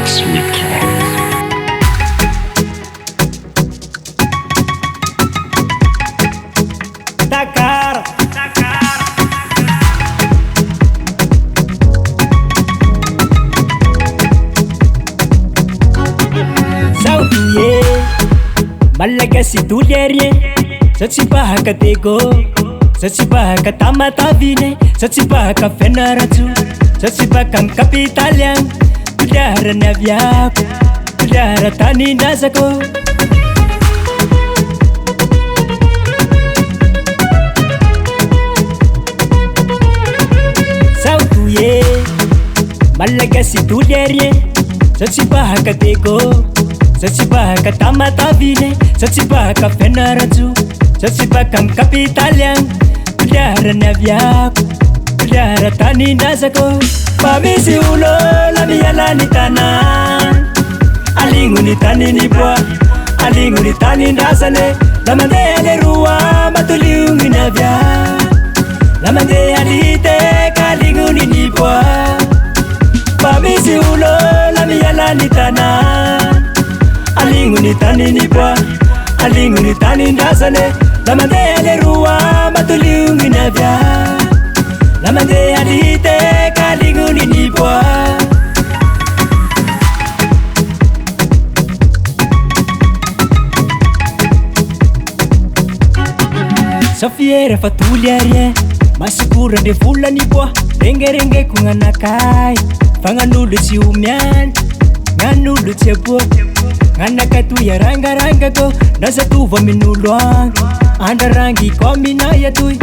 Omax Records. Dakar. Sautuye Malagasy dolerien Satsipahaka tego Satsipahaka tamatavine Satsipahaka fianarantso Satsipahaka amin'ny kapitaly agny Pilahara aviako Pilahara tanindrasako Sautuye Malagasy dolerien Satsipahaka tego Satsipahaka tamatavine Satsipahaka fianarantso Satsipahaka amin'ny kapitaly agny Pilahara aviako Pilahara tanindrasako Fa misy olo la miala ny tanà Aligno ny taniny boa Aligno ny tanindrasane La mandeha le roa matoliogny ny avia La mandeha lite ka aligno ny boa Fa misy olo la miala ny tanà Aligno ny taniny boa Aligno ny tanindrasane La mandeha le roa matoliogny ny avia La mandeha lite ka aligno ny boa Safiera fatoly arien Masikora ndre volany boa Rengerengeko gn'anakay Fagnan'olo tsy omiany Gn'an'olo tsy aboky Gn'anakatoy arangarangako Nazatovy amin'olo agny Andrarangy ko aminay atoy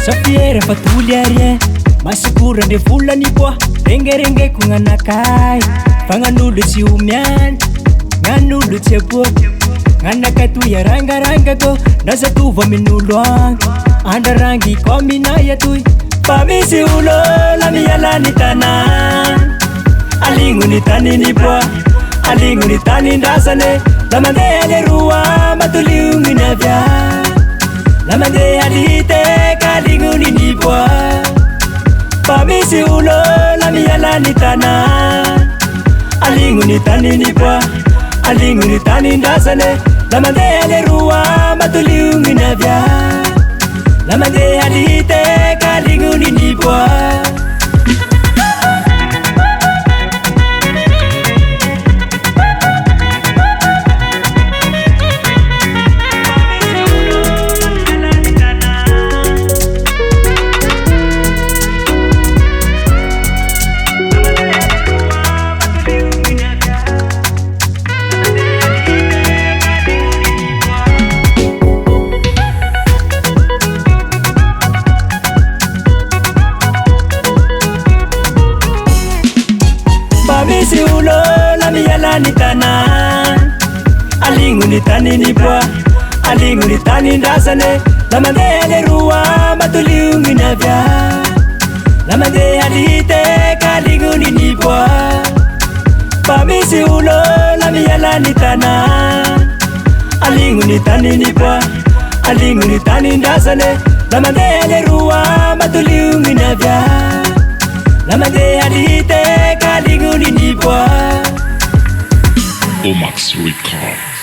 Safiera fatoly arien Masikora ndre volany boa Rengerengeko gn'anakay Fagnan'olo tsy omiany Gn'an'olo tsy aboky Gn'anakatoy arangarangako Nazatovy amin'olo agny Andrarangy ko aminay atoy Fa misy olo la miala ny tanà Aligno ny taniny boa Aligno ny tanindrasane La mandeha le roa matoliogny ny avia La mandeha lite ka aligno ny boa Fa misy olo la miala ny tanà Aligno ny taniny boa Aligno ny tanindrasane La mandeha le roa matoliogny ny avia La mandeha lite ka aligno ny boa Misy olo la miala ny tanà Aligno ny taniny boa Aligno ny tanindrasane La mandeha le roa matoliogny ny avia La mandeha lite ka aligno ny boa Fa misy olo la miala ny tanà Aligno ny taniny boa Aligno ny tanindrasane La mandeha le roa matoliogny ny avia La mandeha lite ka aligno ny boa Omax Records.